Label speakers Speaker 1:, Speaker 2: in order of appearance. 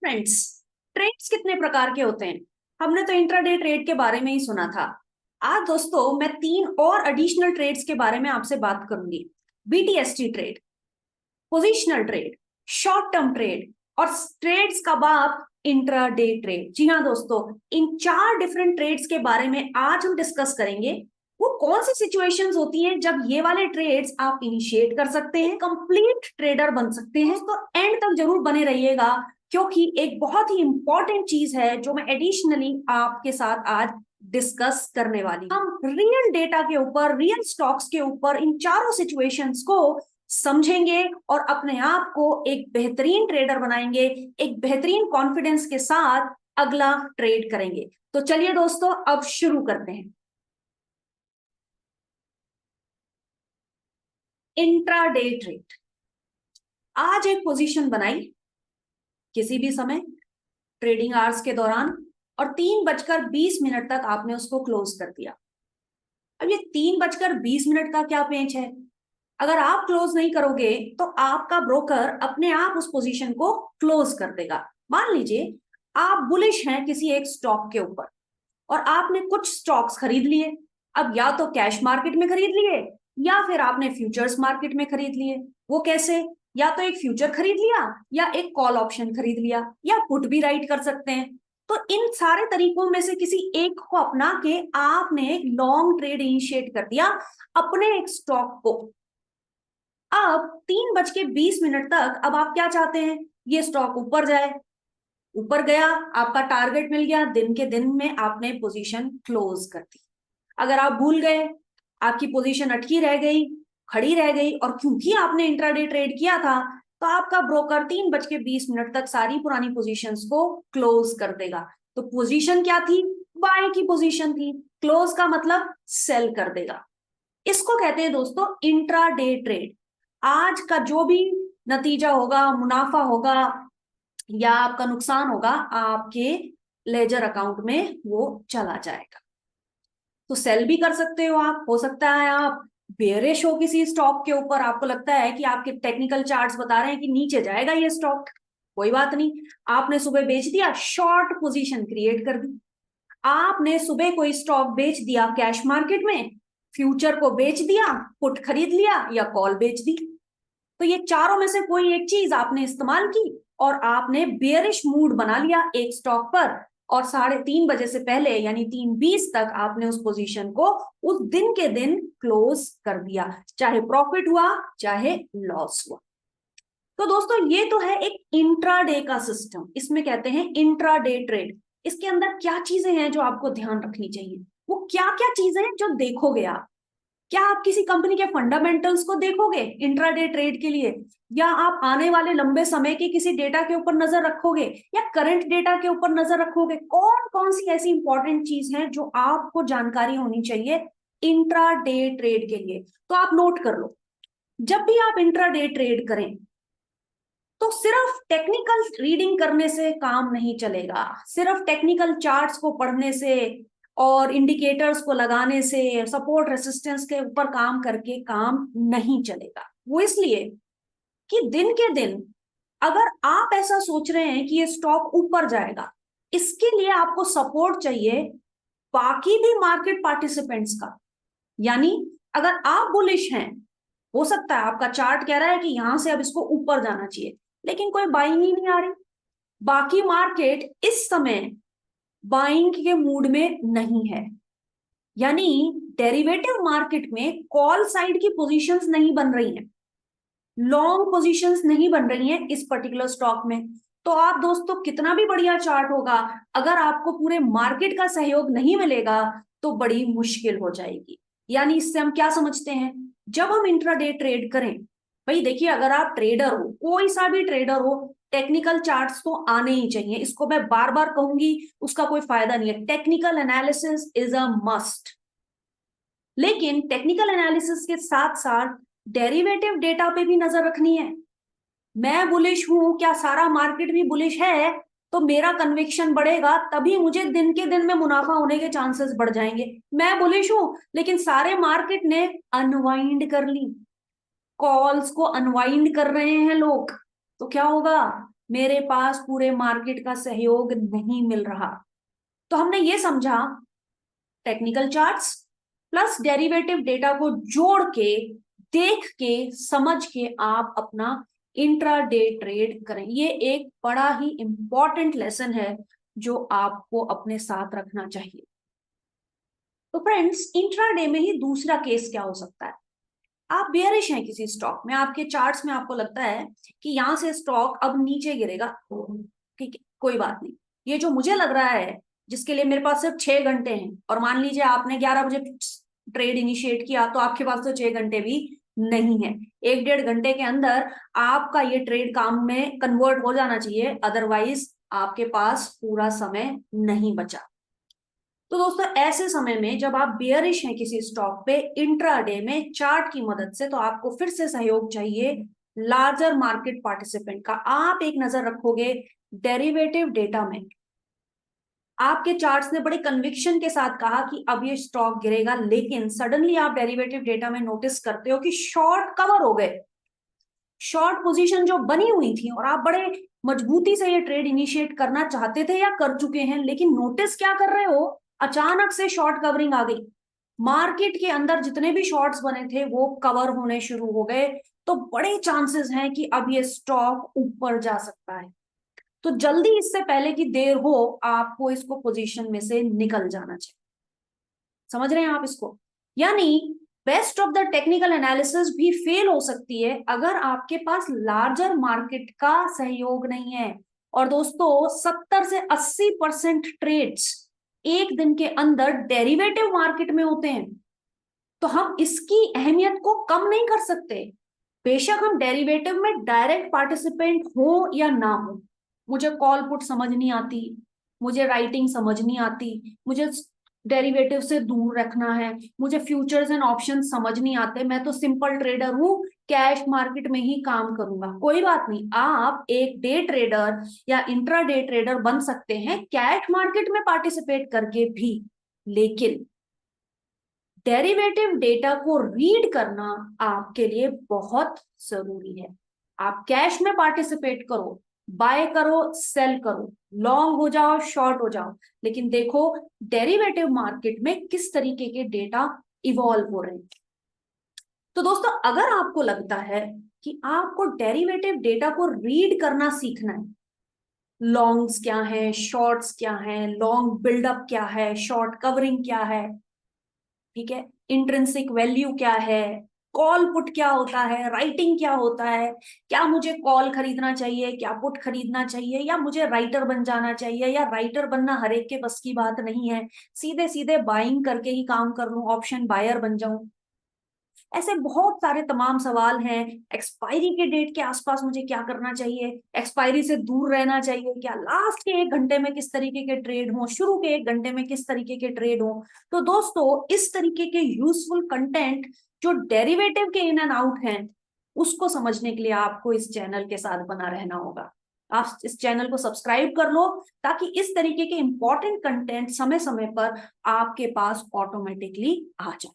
Speaker 1: Friends, trades कितने प्रकार के होते हैं? हमने तो इंट्राडे ट्रेड के बारे में ही सुना था। आज दोस्तों मैं तीन और एडिशनल ट्रेड्स के बारे में आपसे बात करूंगी। BTST trade, positional trade, short term trade और ट्रेड्स का बाप इंट्राडे ट्रेड। जी हाँ दोस्तों, इन चार डिफरेंट ट्रेड्स के बारे में आज हम डिस्कस करेंगे। वो कौन सी सिचुएशंस होती हैं जब ये वाले ट्रेड्स आप इनिशिएट कर सकते हैं, कंप्लीट ट्रेडर बन सकते हैं। तो एंड तक जरूर बने रहिएगा, क्योंकि एक बहुत ही इंपॉर्टेंट चीज है जो मैं एडिशनली आपके साथ आज डिस्कस करने वाली। हम रियल डेटा के ऊपर, रियल स्टॉक्स के ऊपर इन चारों सिचुएशंस को समझेंगे और अपने आप को एक बेहतरीन ट्रेडर बनाएंगे, एक बेहतरीन कॉन्फिडेंस के साथ अगला ट्रेड करेंगे। तो चलिए दोस्तों, अब शुरू करते हैं। Intraday trade. आज एक पोजीशन बनाई किसी भी समय ट्रेडिंग आवर्स के दौरान और 3:20 तक आपने उसको क्लोज कर दिया। अब ये 3:20 का क्या पेच है? अगर आप क्लोज नहीं करोगे तो आपका ब्रोकर अपने आप उस पोजीशन को क्लोज कर देगा। मान लीजिए आप बुलिश हैं किसी एक स्टॉक के ऊपर और आपने कुछ स्टॉक्स खरीद लिए। अब या तो कैश मार्केट में खरीद लिए या फिर आपने फ्यूचर्स मार्केट में खरीद लिए। वो कैसे? या तो एक फ्यूचर खरीद लिया या एक कॉल ऑप्शन खरीद लिया या पुट भी राइट कर सकते हैं। तो इन सारे तरीकों में से किसी एक को अपना के आपने एक लॉन्ग ट्रेड इनिशिएट कर दिया अपने एक स्टॉक को। अब 3:20 तक अब आप क्या चाहते हैं? ये स्टॉक ऊपर जाए। ऊपर गया, आपका टारगेट मिल गया, दिन के दिन में आपने पोजीशन क्लोज कर दी। अगर आप भूल गए, आपकी पोजीशन अटकी रह गई, खड़ी रह गई, और क्योंकि आपने इंट्राडे ट्रेड किया था तो आपका ब्रोकर 3:20 तक सारी पुरानी पोजीशंस को क्लोज कर देगा। तो पोजीशन क्या थी? बाय की पोजीशन थी। क्लोज का मतलब सेल कर देगा। इसको कहते हैं दोस्तों इंट्राडे ट्रेड। आज का जो भी नतीजा होगा, मुनाफा होगा या आपका नुकसान होगा, आपके लेजर अकाउंट में वो चला जाएगा। तो सेल भी कर सकते हो आप। हो सकता है आप बेयरिश हो किसी स्टॉक के ऊपर, आपको लगता है कि आपके टेक्निकल चार्ट्स बता रहे हैं कि नीचे जाएगा ये स्टॉक। कोई बात नहीं, आपने सुबह बेच दिया, शॉर्ट पोजीशन क्रिएट कर दी। आपने सुबह कोई स्टॉक बेच दिया कैश मार्केट में, फ्यूचर को बेच दिया, पुट खरीद लिया या कॉल बेच दी। तो ये चारों में से कोई एक चीज आपने इस्तेमाल की और आपने बेयरिश मूड बना लिया एक स्टॉक पर, और 3:30 से पहले यानी 3:20 तक आपने उस पोजीशन को उस दिन के दिन क्लोज कर दिया, चाहे प्रॉफिट हुआ चाहे लॉस हुआ। तो दोस्तों ये तो है एक इंट्राडे का सिस्टम, इसमें कहते हैं इंट्राडे ट्रेड। इसके अंदर क्या चीजें हैं जो आपको ध्यान रखनी चाहिए? वो क्या क्या चीजें हैं जो देखोगे आप? क्या आप किसी कंपनी के फंडामेंटल्स को देखोगे इंट्राडे ट्रेड के लिए, या आप आने वाले लंबे समय के किसी डेटा के ऊपर नजर रखोगे या करंट डेटा के ऊपर नजर रखोगे? कौन कौन सी ऐसी इंपॉर्टेंट चीज है जो आपको जानकारी होनी चाहिए इंट्राडे ट्रेड के लिए? तो आप नोट कर लो। जब भी आप इंट्राडे ट्रेड करें तो सिर्फ टेक्निकल रीडिंग करने से काम नहीं चलेगा। सिर्फ टेक्निकल चार्ट्स को पढ़ने से और इंडिकेटर्स को लगाने से, सपोर्ट रेसिस्टेंस के ऊपर काम करके काम नहीं चलेगा। वो इसलिए कि दिन के दिन अगर आप ऐसा सोच रहे हैं कि ये स्टॉक ऊपर जाएगा, इसके लिए आपको सपोर्ट चाहिए बाकी भी मार्केट पार्टिसिपेंट्स का। यानी अगर आप बुलिश हैं, हो सकता है आपका चार्ट कह रहा है कि यहां से अब इसको ऊपर जाना चाहिए, लेकिन कोई बाइंग ही नहीं आ रही। बाकी मार्केट इस समय बाइंग के मूड में नहीं है। यानी डेरिवेटिव मार्केट में कॉल साइड की पोजीशंस नहीं बन रही हैं, लॉन्ग पोजीशंस नहीं बन रही हैं इस पर्टिकुलर स्टॉक में। तो आप दोस्तों कितना भी बढ़िया चार्ट होगा, अगर आपको पूरे मार्केट का सहयोग नहीं मिलेगा तो बड़ी मुश्किल हो जाएगी। यानी इससे हम क्या समझते हैं? जब हम इंट्राडे ट्रेड करें, भाई देखिए, अगर आप ट्रेडर हो, कोई सा भी ट्रेडर हो, टेक्निकल चार्ट्स तो आने ही चाहिए। इसको मैं बार बार कहूंगी, उसका कोई फायदा नहीं है। Technical analysis is a must. लेकिन टेक्निकल एनालिसिस के साथ साथ डेरिवेटिव डेटा पे भी नजर रखनी है। मैं बुलिश हूं, क्या सारा मार्केट भी बुलिश है? तो मेरा कन्विक्शन बढ़ेगा, तभी मुझे दिन के दिन में मुनाफा होने के चांसेस बढ़ जाएंगे। मैं बुलिश हूं लेकिन सारे मार्केट ने अनवाइंड कर ली, कॉल्स को अनवाइंड कर रहे हैं लोग, तो क्या होगा? मेरे पास पूरे मार्केट का सहयोग नहीं मिल रहा। तो हमने ये समझा, technical charts plus derivative data को जोड़ के, देख के, समझ के आप अपना इंट्राडे ट्रेड करें। ये एक बड़ा ही इंपॉर्टेंट लेसन है जो आपको अपने साथ रखना चाहिए। तो फ्रेंड्स, इंट्राडे में ही दूसरा केस क्या हो सकता है? आप बेयरिश हैं किसी स्टॉक में, आपके चार्ट्स में आपको लगता है कि यहां से स्टॉक अब नीचे गिरेगा। ठीक है, कोई बात नहीं। ये जो मुझे लग रहा है, जिसके लिए मेरे पास सिर्फ 6 घंटे हैं, और मान लीजिए आपने 11 बजे ट्रेड इनिशिएट किया, तो आपके पास तो 6 घंटे भी नहीं है। 1-1.5 घंटे के अंदर आपका ये ट्रेड काम में कन्वर्ट हो जाना चाहिए, अदरवाइज आपके पास पूरा समय नहीं बचा। तो दोस्तों, ऐसे समय में जब आप बेयरिश हैं किसी स्टॉक पे, इंट्राडे में चार्ट की मदद से, तो आपको फिर से सहयोग चाहिए लार्जर मार्केट पार्टिसिपेंट का। आप एक नजर रखोगे डेरिवेटिव डेटा में, आपके चार्ट्स ने बड़े कन्विक्शन के साथ कहा कि अब ये स्टॉक गिरेगा, लेकिन सडनली आप डेरिवेटिव डेटा में नोटिस करते हो कि शॉर्ट कवर हो गए, शॉर्ट पोजीशन जो बनी हुई थी, और आप बड़े मजबूती से ये ट्रेड इनिशिएट करना चाहते थे या कर चुके हैं, लेकिन नोटिस क्या कर रहे हो, अचानक से शॉर्ट कवरिंग आ गई। मार्केट के अंदर जितने भी शॉर्ट्स बने थे वो कवर होने शुरू हो गए। तो बड़े चांसेस हैं कि अब ये स्टॉक ऊपर जा सकता है। तो जल्दी, इससे पहले कि देर हो, आपको इसको पोजीशन में से निकल जाना चाहिए। समझ रहे हैं आप इसको? यानी best of the technical analysis भी फेल हो सकती है अगर आपके पास लार्जर मार्केट का सहयोग नहीं है। और दोस्तों, 70 से 80% ट्रेड्स एक दिन के अंदर डेरिवेटिव मार्केट में होते हैं, तो हम इसकी अहमियत को कम नहीं कर सकते। बेशक हम डेरिवेटिव में डायरेक्ट पार्टिसिपेंट हो या ना हो, मुझे कॉल पुट समझ नहीं आती, मुझे राइटिंग समझ नहीं आती, मुझे डेरिवेटिव से दूर रखना है, मुझे फ्यूचर्स एंड ऑप्शन समझ नहीं आते, मैं तो सिंपल ट्रेडर हूं, कैश मार्केट में ही काम करूंगा। कोई बात नहीं, आप एक डे ट्रेडर या इंट्रा डे ट्रेडर बन सकते हैं कैश मार्केट में पार्टिसिपेट करके भी। लेकिन डेरिवेटिव डेटा को रीड करना आपके लिए बहुत जरूरी है। आप कैश में पार्टिसिपेट करो, बाय करो, सेल करो, लॉन्ग हो जाओ, शॉर्ट हो जाओ, लेकिन देखो डेरिवेटिव मार्केट में किस तरीके के डेटा इवॉल्व हो रहे हैं। तो दोस्तों, अगर आपको लगता है कि आपको डेरिवेटिव डेटा को रीड करना सीखना है, लॉन्ग्स क्या है, शॉर्ट्स क्या है, लॉन्ग बिल्डअप क्या है, शॉर्ट कवरिंग क्या है, ठीक है, इंट्रिंसिक वैल्यू क्या है, कॉल पुट क्या होता है, राइटिंग क्या होता है, क्या मुझे कॉल खरीदना चाहिए, क्या पुट खरीदना चाहिए, या मुझे राइटर बन जाना चाहिए, या राइटर बनना हर एक के बस की बात नहीं है, सीधे सीधे बाइंग करके ही काम कर लूं, ऑप्शन बायर बन जाऊं। ऐसे बहुत सारे तमाम सवाल हैं। एक्सपायरी के डेट के आसपास मुझे क्या करना चाहिए, एक्सपायरी से दूर रहना चाहिए क्या, लास्ट के 1 घंटे में किस तरीके के ट्रेड हो, शुरू के 1 घंटे में किस तरीके के ट्रेड हो। तो दोस्तों, इस तरीके के यूजफुल कंटेंट जो डेरिवेटिव के इन एंड आउट हैं, उसको समझने के लिए आपको इस चैनल के साथ बना रहना होगा। आप इस चैनल को सब्सक्राइब कर लो, ताकि इस तरीके के इंपॉर्टेंट कंटेंट समय समय पर आपके पास ऑटोमेटिकली आ जाए।